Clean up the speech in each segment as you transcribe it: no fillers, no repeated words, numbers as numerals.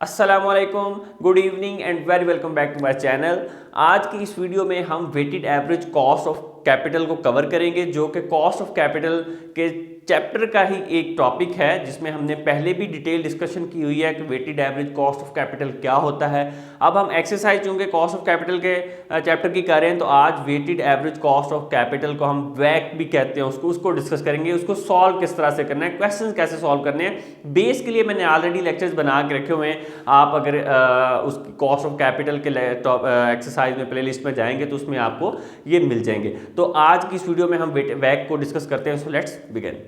अस्सलामुअलैकुम, good evening and very welcome back to my channel. आज की इस वीडियो में हम weighted average cost of capital को कवर करेंगे, जो कि कॉस्ट ऑफ कैपिटल के चैप्टर का ही एक टॉपिक है, जिसमें हमने पहले भी डिटेल डिस्कशन की हुई है कि weighted average cost of capital क्या होता है। अब हम एक्सरसाइज चूंकि कॉस्ट ऑफ कैपिटल के चैप्टर की कर रहे हैं, तो आज weighted average cost of capital को हम वैक भी कहते हैं उसको डिस्कस करेंगे। उसको सॉल्व किस तरह से करना है, क्वेश्चन कैसे सॉल्व करने हैं, बेस के लिए मैंने ऑलरेडी लेक्चर्स बना के रखे हुए हैं। आप अगर उसकी कॉस्ट ऑफ कैपिटल के एक्सरसाइज में प्लेलिस्ट में जाएंगे तो उसमें आपको ये मिल जाएंगे। तो आज की इस वीडियो में हम वैक को डिस्कस करते हैं। So let's begin.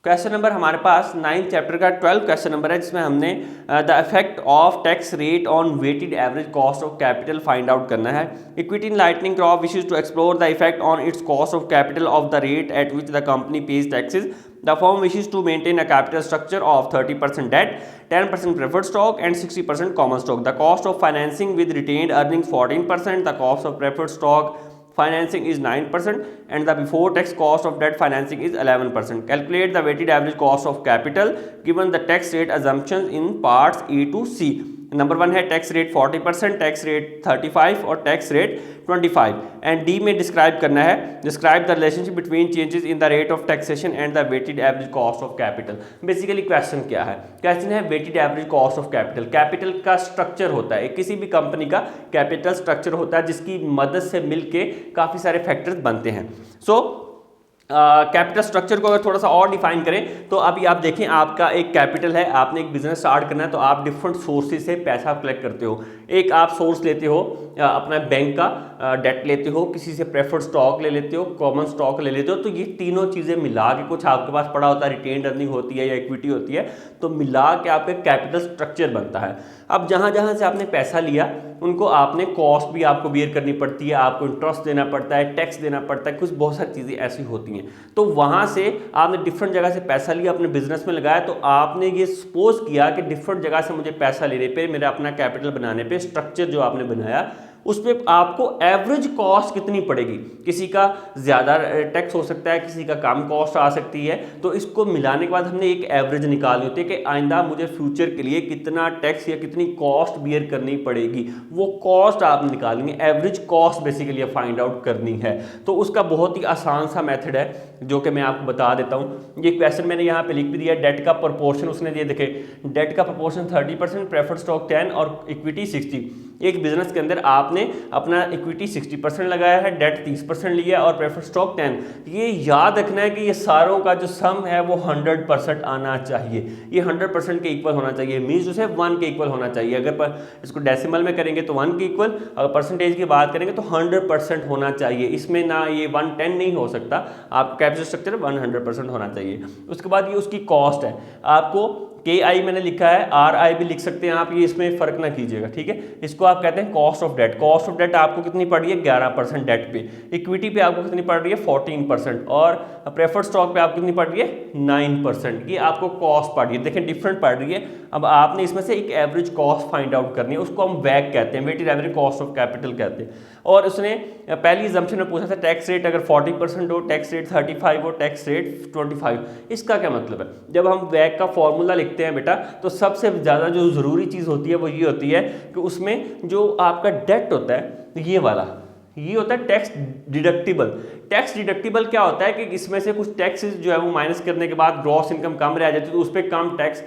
Question number हमारे पास 9th चैप्टर का 12 क्वेश्चन नंबर है, जिसमें हमने the effect of tax rate on weighted average cost of capital find out करना है। Equity Lightning Corp wishes to explore the effect on its cost of capital of the rate at which the company pays taxes. The firm wishes to maintain a capital structure of 30% debt, 10% preferred stock and 60% common stock. The cost of financing with retained earnings 14%. The cost of preferred stock financing is 9% and the before tax cost of debt financing is 11%. Calculate the weighted average cost of capital given the tax rate assumptions in parts A to C. Number 1 है tax rate 40%, tax rate 35 और tax rate 25। And D में describe करना है, describe the relationship between changes in the rate of taxation and the weighted average cost of capital. Basically question क्या है? Question है weighted average cost of capital. Capital का structure होता है, किसी भी कंपनी का कैपिटल स्ट्रक्चर होता है, जिसकी मदद से मिलके काफ़ी सारे फैक्टर्स बनते हैं। कैपिटल स्ट्रक्चर को अगर थोड़ा सा और डिफाइन करें तो अभी आप देखें, आपका एक कैपिटल है, आपने एक बिजनेस स्टार्ट करना है, तो आप डिफरेंट सोर्सेज से पैसा कलेक्ट करते हो। एक आप सोर्स लेते हो अपना बैंक का डेट लेते हो, किसी से प्रेफर्ड स्टॉक ले लेते हो, कॉमन स्टॉक ले लेते हो। तो ये तीनों चीज़ें मिला के कुछ आपके पास पड़ा होता है, रिटेन्ड अर्निंग होती है या इक्विटी होती है, तो मिला के आपका कैपिटल स्ट्रक्चर बनता है। अब जहाँ जहाँ से आपने पैसा लिया उनको आपने कॉस्ट भी आपको बियर करनी पड़ती है, आपको इंटरेस्ट देना पड़ता है, टैक्स देना पड़ता है, कुछ बहुत सारी चीज़ें ऐसी होती हैं। तो वहाँ से आपने डिफरेंट जगह से पैसा लिया, अपने बिजनेस में लगाया, तो आपने ये सपोज किया कि डिफरेंट जगह से मुझे पैसा लेने पे, मेरा अपना कैपिटल बनाने पे, स्ट्रक्चर जो आपने बनाया उस पर आपको एवरेज कॉस्ट कितनी पड़ेगी। किसी का ज़्यादा टैक्स हो सकता है, किसी का कम कॉस्ट आ सकती है। तो इसको मिलाने के बाद हमने एक एवरेज निकालनी होती है कि आइंदा मुझे फ्यूचर के लिए कितना टैक्स या कितनी कॉस्ट बियर करनी पड़ेगी। वो कॉस्ट आप निकालेंगे, average cost basically find out करनी है। तो उसका बहुत ही आसान सा मेथड है जो कि मैं आपको बता देता हूँ। ये क्वेश्चन मैंने यहाँ पे लिख भी दिया। डेट का प्रपोर्शन उसने दिए, देखे डेट का प्रपोर्शन 30%, प्रेफर्ड स्टॉक 10 और इक्विटी 60। एक बिजनेस के अंदर आपने अपना इक्विटी 60% लगाया है, डेट 30% लिया और प्रेफर्ड स्टॉक 10। ये याद रखना है कि ये सारों का जो सम है वो 100% आना चाहिए। ये 100% के इक्वल होना चाहिए, मीन्स उसे 1 के इक्वल होना चाहिए। अगर इसको डेसिमल में करेंगे तो 1 के इक्वल, अगर परसेंटेज की बात करेंगे तो 100% होना चाहिए। इसमें ना ये 110 नहीं हो सकता, आपका कैपिटल स्ट्रक्चर 100% होना चाहिए। उसके बाद ये उसकी कॉस्ट है। आपको KI मैंने लिखा है, RI भी लिख सकते हैं आप, ये इसमें फर्क ना कीजिएगा, ठीक है। इसको आप कहते हैं cost of debt. Cost of debt आपको कितनी पड़ रही है? 11% डेट पे। इक्विटी पे आपको कितनी पड़ रही है? 14%। और प्रेफर्ड स्टॉक पे आपको कितनी पड़ रही है? 9%। ये आपको कॉस्ट पड़ रही है, देखें डिफरेंट पड़ रही है। अब आपने इसमें से एक एवरेज कॉस्ट फाइंड आउट करनी है, उसको हम वैक कहते हैं, weighted average cost of capital कहते हैं। और उसने पहली assumption में पूछा था टैक्स रेट अगर 40% हो, टैक्स रेट 35 हो, टैक्स रेट 25। इसका क्या मतलब है? जब हम वैक का फॉर्मूला लिखते हैं बेटा, तो सबसे ज़्यादा जो ज़रूरी चीज़ होती है वो ये होती है कि उसमें जो आपका डेट होता है, ये वाला, ये होता है टैक्स डिडक्टिबल। टैक्स डिडक्टिबल क्या होता है कि इसमें से कुछ टैक्स जो है वो माइनस करने के बाद ग्रॉस इनकम कम रह जाती है, तो उस पर कम टैक्स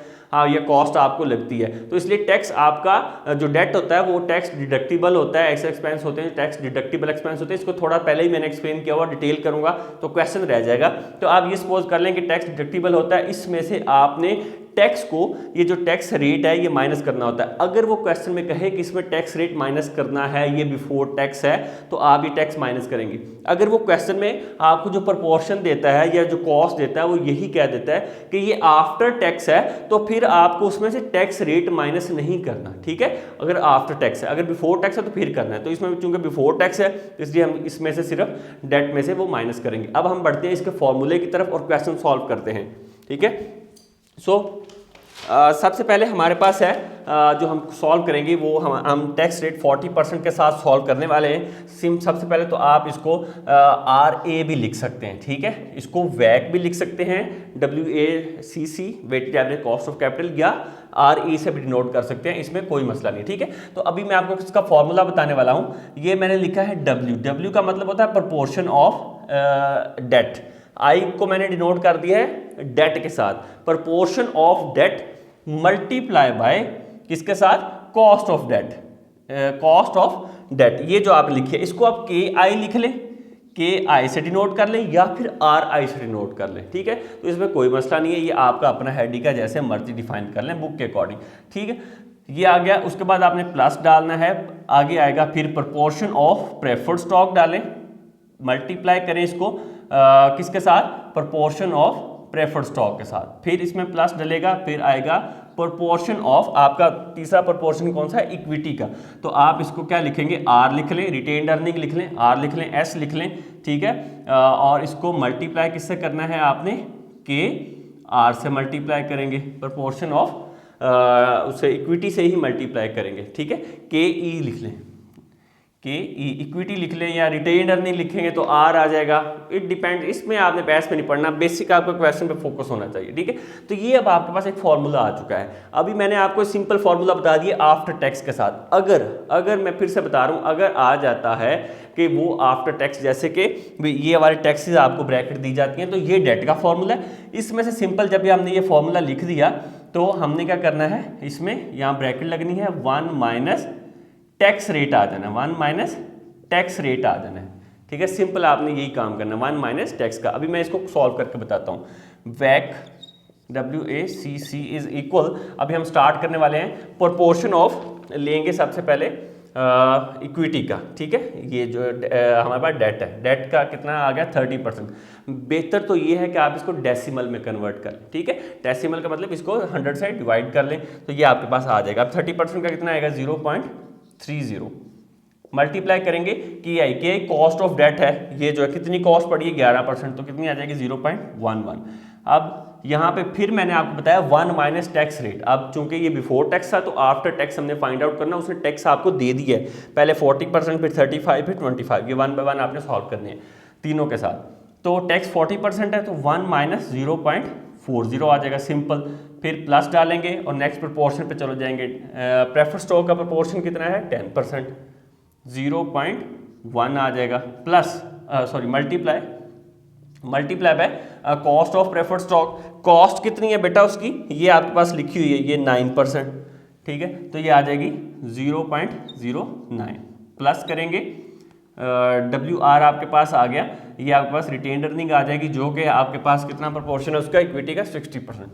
ये कॉस्ट आपको लगती है। तो इसलिए टैक्स आपका जो डेट होता है वो टैक्स डिडक्टिबल होता है। ऐसे एक्सपेंस होते हैं टैक्स डिडक्टिबल एक्सपेंस होते हैं। इसको थोड़ा पहले ही मैंने एक्सप्लेन किया हुआ, डिटेल करूंगा तो क्वेश्चन रह जाएगा। तो आप ये सपोज कर लें कि टैक्स डिडक्टिबल होता है, इसमें से आपने टैक्स को, ये जो टैक्स रेट है ये माइनस करना होता है। अगर वो क्वेश्चन में कहे कि इसमें टैक्स रेट माइनस करना है, ये बिफोर टैक्स है, तो आप ये टैक्स माइनस करेंगे। अगर वो क्वेश्चन में आपको जो प्रपोर्शन देता है या जो कॉस्ट देता है वो यही कह देता है कि ये आफ्टर टैक्स है, तो फिर आपको उसमें से टैक्स रेट माइनस नहीं करना, ठीक है। अगर आफ्टर टैक्स है, अगर बिफोर टैक्स है तो फिर करना है। तो इसमें चूंकि बिफोर टैक्स है इसलिए हम इसमें से सिर्फ डेट में से वो माइनस करेंगे। अब हम बढ़ते हैं इसके फॉर्मूले की तरफ और क्वेश्चन सॉल्व करते हैं, ठीक है। सो सबसे पहले हमारे पास है जो हम सॉल्व करेंगे वो हम टैक्स रेट 40% के साथ सॉल्व करने वाले हैं। सबसे पहले तो आप इसको RA भी लिख सकते हैं, ठीक है। इसको वैक भी लिख सकते हैं, WACC weighted average cost of capital, या RE से भी डिनोट कर सकते हैं, इसमें कोई मसला नहीं, ठीक है। तो अभी मैं आपको इसका फॉर्मूला बताने वाला हूँ। ये मैंने लिखा है W का मतलब होता है प्रोपोर्शन ऑफ डेट। I को मैंने डिनोट कर दिया है डेट के साथ, proportion of debt multiply by किसके साथ, cost of debt, cost of debt. ये जो आप लिखे इसको आप KI लिख लें, KI से डिनोट कर लें, या फिर RI से डिनोट कर लें, ठीक है। तो इसमें कोई मसला नहीं है, ये आपका अपना हेडी का जैसे मर्जी डिफाइन कर लें बुक के अकॉर्डिंग, ठीक है। ये आ गया। उसके बाद आपने प्लस डालना है, आगे आएगा फिर प्रोपोर्शन ऑफ प्रेफर्ड स्टॉक डालें, मल्टीप्लाई करें इसको किसके साथ, प्रोपोर्शन ऑफ प्रेफर्ड स्टॉक के साथ, फिर इसमें प्लस डलेगा, फिर आएगा प्रोपोर्शन ऑफ आपका तीसरा प्रोपोर्शन कौन सा है, इक्विटी का। तो आप इसको क्या लिखेंगे, R लिख लें, रिटेन्ड अर्निंग लिख लें, R लिख लें, S लिख लें, ठीक है। और इसको मल्टीप्लाई किससे करना है आपने, KR से मल्टीप्लाई करेंगे, प्रोपोर्शन ऑफ उससे इक्विटी से ही मल्टीप्लाई करेंगे, ठीक है। KE लिख लें, KE इक्विटी लिख लें, या रिटेन्ड अर्निंग लिखेंगे तो R आ जाएगा। इट डिपेंड, इसमें आपने बहस में नहीं पढ़ना, बेसिक आपको क्वेश्चन पे फोकस होना चाहिए, ठीक है। तो ये अब आपके पास एक फार्मूला आ चुका है। अभी मैंने आपको सिंपल फार्मूला बता दिया आफ्टर टैक्स के साथ। अगर मैं फिर से बता रहा हूँ, अगर आ जाता है कि वो आफ्टर टैक्स, जैसे कि ये हमारे टैक्सेस आपको ब्रैकेट दी जाती हैं, तो ये डेट का फॉर्मूला है। इसमें से सिंपल जब भी हमने ये फॉर्मूला लिख दिया तो हमने क्या करना है, इसमें यहाँ ब्रैकेट लगनी है, 1 माइनस टैक्स रेट आ जाना, 1 माइनस टैक्स रेट आ जाना है, ठीक है। सिंपल आपने यही काम करना, 1 माइनस टैक्स का। अभी मैं इसको सॉल्व करके बताता हूँ। वैक WACC इज इक्वल, अभी हम स्टार्ट करने वाले हैं, प्रोपोर्शन ऑफ लेंगे सबसे पहले इक्विटी का, ठीक है। ये जो हमारे पास डेट है, डेट का कितना आ गया 30%। बेहतर तो ये है कि आप इसको डेसिमल में कन्वर्ट कर लें, ठीक है। डेसिमल का मतलब इसको 100 से डिवाइड कर लें, तो ये आपके पास आ जाएगा। अब 30% का कितना आएगा, 0.30। मल्टीप्लाई करेंगे KI कॉस्ट ऑफ डेट है, ये जो है कितनी कॉस्ट पड़ी है 11%, तो कितनी आ जाएगी 0.11। अब यहाँ पे फिर मैंने आपको बताया 1 माइनस टैक्स रेट। अब चूंकि ये बिफोर टैक्स था तो आफ्टर टैक्स हमने फाइंड आउट करना, उसने टैक्स आपको दे दिया है, पहले 40%, फिर 35, फिर 25, ये 1 बाय 1 आपने सॉल्व करने हैं तीनों के साथ। तो टैक्स 40% है तो 1 माइनस 0.40 आ जाएगा, सिंपल। फिर प्लस डालेंगे और नेक्स्ट प्रोपोर्शन पे चले जाएंगे। प्रेफर्ड स्टॉक का प्रोपोर्शन कितना है 10%, 0.1 आ जाएगा, plus multiply by cost of preferred stock. Cost कितनी है बेटा उसकी, ये आपके पास लिखी हुई है, ये 9%, ठीक है। तो ये आ जाएगी 0.09, प्लस करेंगे WR आपके पास आ गया, ये आपके पास रिटेन्ड अर्निंग आ जाएगी, जो कि आपके पास कितना प्रोपोर्शन है उसका, इक्विटी का 60%,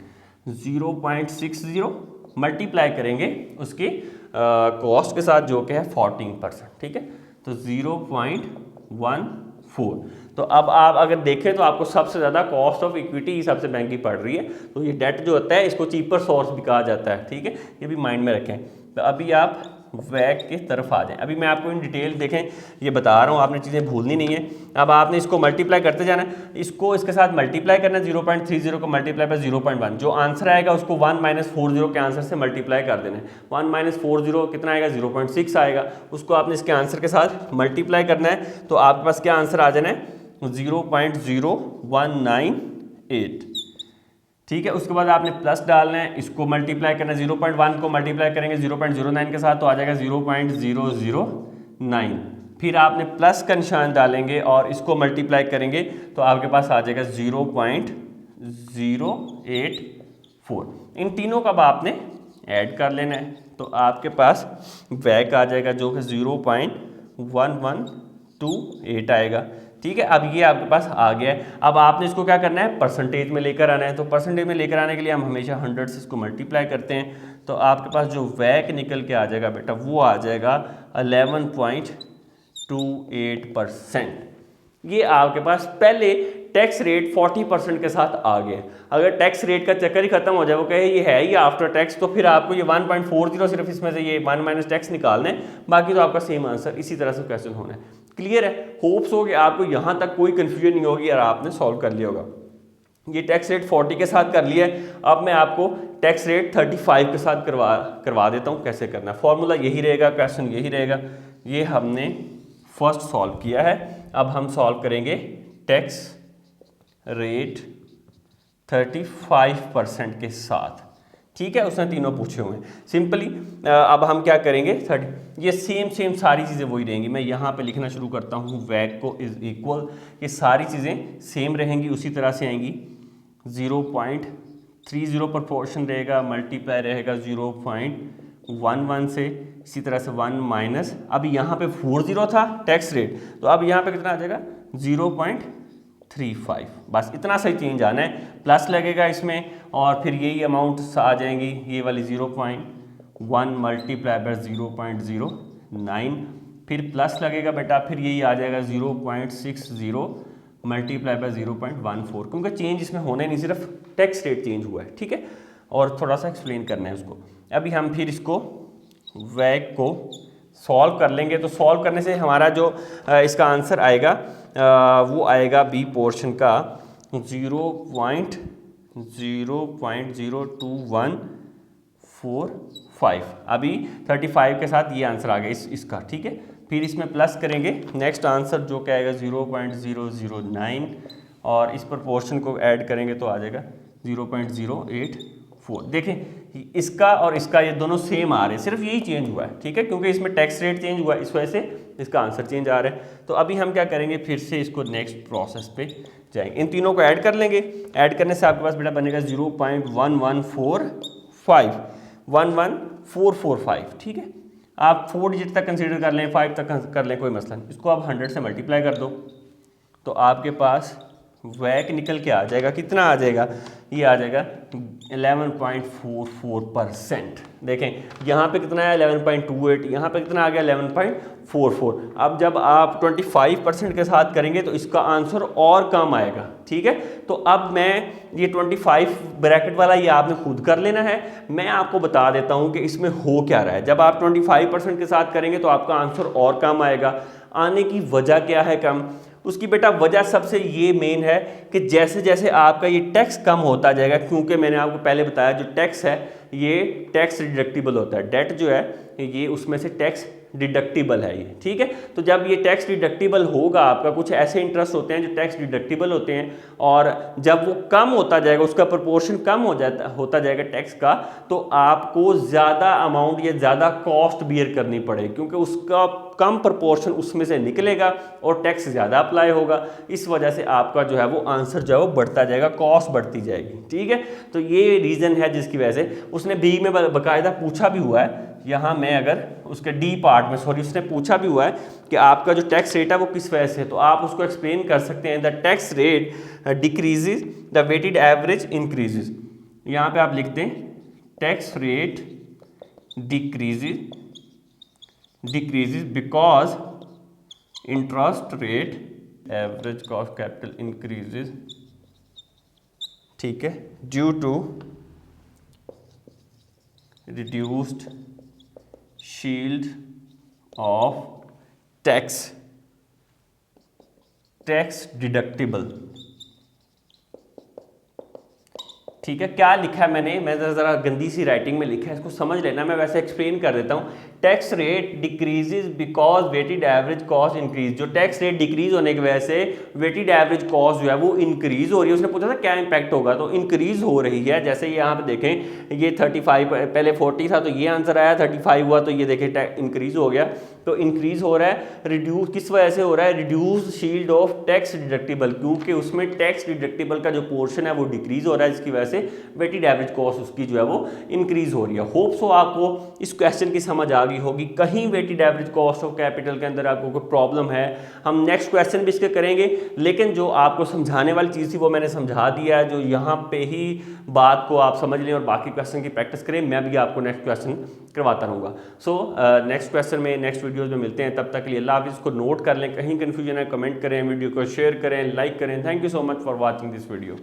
0.60 मल्टीप्लाई करेंगे उसकी कॉस्ट के साथ जो कि है 14%, ठीक है। तो 0.14। तो अब आप अगर देखें तो आपको सबसे ज़्यादा कॉस्ट ऑफ इक्विटी ही सबसे महंगी पड़ रही है, तो ये डेट जो होता है इसको चीपर सोर्स भी कहा जाता है, ठीक है। ये भी माइंड में रखें। तो अभी आप वैक की तरफ आ जाएं। अभी मैं आपको इन डिटेल देखें ये बता रहा हूँ, आपने चीज़ें भूलनी नहीं है। अब आपने इसको मल्टीप्लाई करते जाना है, इसको इसके साथ मल्टीप्लाई करना है, 0.30 को मल्टीप्लाई बाय 0.1, जो आंसर आएगा उसको 1 माइनस 40 के आंसर से मल्टीप्लाई कर देना है। 1 माइनस 40 कितना आएगा 0.6 आएगा, उसको आपने इसके आंसर के साथ मल्टीप्लाई करना है, तो आपके पास क्या आंसर आ जाना है 0.0198, ठीक है। उसके बाद आपने प्लस डालना है, इसको मल्टीप्लाई करना है, 0.1 को मल्टीप्लाई करेंगे 0.09 के साथ तो आ जाएगा 0.009। फिर आपने प्लस का निशान डालेंगे और इसको मल्टीप्लाई करेंगे तो आपके पास आ जाएगा 0.084। इन तीनों का आपने ऐड कर लेना है, तो आपके पास वैक आ जाएगा जो कि 0.1128 आएगा, ठीक है। अब ये आपके पास आ गया है। अब आपने इसको क्या करना है, परसेंटेज में लेकर आना है। तो परसेंटेज में लेकर आने के लिए हम हमेशा 100 से इसको मल्टीप्लाई करते हैं, तो आपके पास जो वैक निकल के आ जाएगा बेटा वो आ जाएगा 11.28%। ये आपके पास पहले टैक्स रेट 40% के साथ आ गया। अगर टैक्स रेट का चक्कर ही खत्म हो जाए, वो कहे ये है ही आफ्टर टैक्स, तो फिर आपको ये 1.40 सिर्फ इसमें से ये 1 माइनस टैक्स निकालना है, बाकी तो आपका सेम आंसर इसी तरह से क्वेश्चन होना है। क्लियर है? होप्स हो कि आपको यहाँ तक कोई कन्फ्यूजन नहीं होगी और आपने सॉल्व कर लिया होगा। ये टैक्स रेट 40 के साथ कर लिया है। अब मैं आपको टैक्स रेट 35 के साथ करवा देता हूँ। कैसे करना है, फॉर्मूला यही रहेगा, क्वेश्चन यही रहेगा। ये हमने फर्स्ट सॉल्व किया है, अब हम सॉल्व करेंगे टैक्स रेट 35% के साथ। ठीक है, उसने तीनों पूछे हुए हैं सिंपली। अब हम क्या करेंगे, 30, ये सेम सारी चीज़ें वही रहेंगी। मैं यहाँ पे लिखना शुरू करता हूँ, वैक को इज इक्वल, ये सारी चीज़ें सेम रहेंगी, उसी तरह से आएंगी। 0.30 प्रोपोर्शन रहेगा, मल्टीप्लाई रहेगा 0.11 से, इसी तरह से 1 माइनस, अब यहाँ पे 40 था टैक्स रेट, तो अब यहाँ पे कितना आ जाएगा 0.35, बस इतना सही चेंज आना है। प्लस लगेगा इसमें और फिर यही अमाउंट आ जाएंगी, ये वाली 0.1 मल्टीप्लाई बाय 0.09, फिर प्लस लगेगा बेटा, फिर यही आ जाएगा 0.60 मल्टीप्लाई बाय 0.14, क्योंकि चेंज इसमें होना ही नहीं, सिर्फ टैक्स रेट चेंज हुआ है। ठीक है, और थोड़ा सा एक्सप्लेन करना है उसको। अभी हम फिर इसको वैक को सॉल्व कर लेंगे, तो सॉल्व करने से हमारा जो इसका आंसर आएगा वो आएगा बी पोर्शन का 0.021445। अभी 35 के साथ ये आंसर आ गया इसका। ठीक है, फिर इसमें प्लस करेंगे, नेक्स्ट आंसर जो क्या आएगा 0.009, और इस प्रोपोर्शन को ऐड करेंगे तो आ जाएगा 0.084। देखें इसका और इसका ये दोनों सेम आ रहे हैं, सिर्फ यही चेंज हुआ है। ठीक है, क्योंकि इसमें टैक्स रेट चेंज हुआ है, इस वजह से इसका आंसर चेंज आ रहा है। तो अभी हम क्या करेंगे, फिर से इसको नेक्स्ट प्रोसेस पे जाएंगे, इन तीनों को ऐड कर लेंगे। ऐड करने से आपके पास बेटा बनेगा 0.11445। ठीक है, आप 4 डिजिट तक कंसीडर कर लें, 5 तक कर लें, कोई मसला नहीं। इसको आप 100 से मल्टीप्लाई कर दो तो आपके पास वैक निकल के आ जाएगा, कितना आ जाएगा, ये आ जाएगा 11.44%। देखें यहाँ पे कितना है 11.28, यहाँ पे कितना आ गया 11.44। अब जब आप 25% के साथ करेंगे तो इसका आंसर और कम आएगा। ठीक है, तो अब मैं ये 25 ब्रैकेट वाला ये आपने खुद कर लेना है, मैं आपको बता देता हूँ कि इसमें हो क्या रहा है। जब आप 25% के साथ करेंगे तो आपका आंसर और कम आएगा। आने की वजह क्या है कम, उसकी बेटा वजह सबसे ये मेन है कि जैसे जैसे आपका ये टैक्स कम होता जाएगा, क्योंकि मैंने आपको पहले बताया जो टैक्स है ये टैक्स डिडक्टिबल होता है, डेट जो है ये उसमें से टैक्स डिडक्टिबल है ये। ठीक है, तो जब ये टैक्स डिडक्टिबल होगा, आपका कुछ ऐसे इंटरेस्ट होते हैं जो टैक्स डिडक्टिबल होते हैं, और जब वो कम होता जाएगा, उसका प्रोपोर्शन कम होता जाएगा टैक्स का, तो आपको ज़्यादा अमाउंट या ज़्यादा कॉस्ट बियर करनी पड़ेगी, क्योंकि उसका कम प्रोपोर्शन उसमें से निकलेगा और टैक्स ज़्यादा अप्लाई होगा। इस वजह से आपका जो है वो आंसर जो है वो बढ़ता जाएगा, कॉस्ट बढ़ती जाएगी। ठीक है, तो ये रीज़न है जिसकी वजह से उसने बी में बाकायदा पूछा भी हुआ है। यहाँ मैं अगर उसके डी पार्ट में उसने पूछा भी हुआ है कि आपका जो टैक्स रेट है वो किस वजह से है, तो आप उसको एक्सप्लेन कर सकते हैं, the tax rate decreases the weighted average increases. यहाँ पे आप लिखते हैं tax rate decreases because interest rate average cost capital increases. ठीक है, due to reduced shield of tax deductible। ठीक है, क्या लिखा है मैं जरा गंदी सी राइटिंग में लिखा है, इसको समझ लेना, मैं वैसे एक्सप्लेन कर देता हूँ। Tax rate decreases because weighted average cost increase. जो टैक्स रेट डिक्रीज होने की वजह से वेटेड एवरेज कॉस्ट जो है वो इंक्रीज हो रही है। उसने पूछा था क्या इंपैक्ट होगा, तो इंक्रीज हो रही है। जैसे यहाँ पे देखें ये 35 पहले 40 था तो ये आंसर आया, 35 हुआ तो ये देखें इंक्रीज हो गया। तो इंक्रीज हो रहा है, रिड्यूस किस वजह से हो रहा है, reduce shield of tax deductible, क्योंकि उसमें टैक्स डिडक्टिबल का जो पोर्शन है वो डिक्रीज हो रहा है, जिसकी वजह से वेटेड एवरेज कॉस्ट उसकी जो है वो इंक्रीज हो रही है। होप सो आपको इस क्वेश्चन की समझ आ गई होगी। कहीं weighted average cost of capital के अंदर आपको कोई प्रॉब्लम है, हम नेक्स्ट क्वेश्चन भी इसके करेंगे, लेकिन जो आपको समझाने वाली चीज़ थी वो मैंने समझा दिया है। जो यहाँ पे ही बात को आप समझ लें और बाकी क्वेश्चन की प्रैक्टिस करें, मैं भी आपको नेक्स्ट क्वेश्चन करवाता रहूँगा। सो नेक्स्ट क्वेश्चन में नेक्स्ट वीडियोज़ में मिलते हैं, तब तक के लिए अल्लाह हाफिज़। को नोट कर लें, कहीं कन्फ्यूजन है कमेंट करें, वीडियो को शेयर करें, लाइक करें। Thank you so much for watching this video.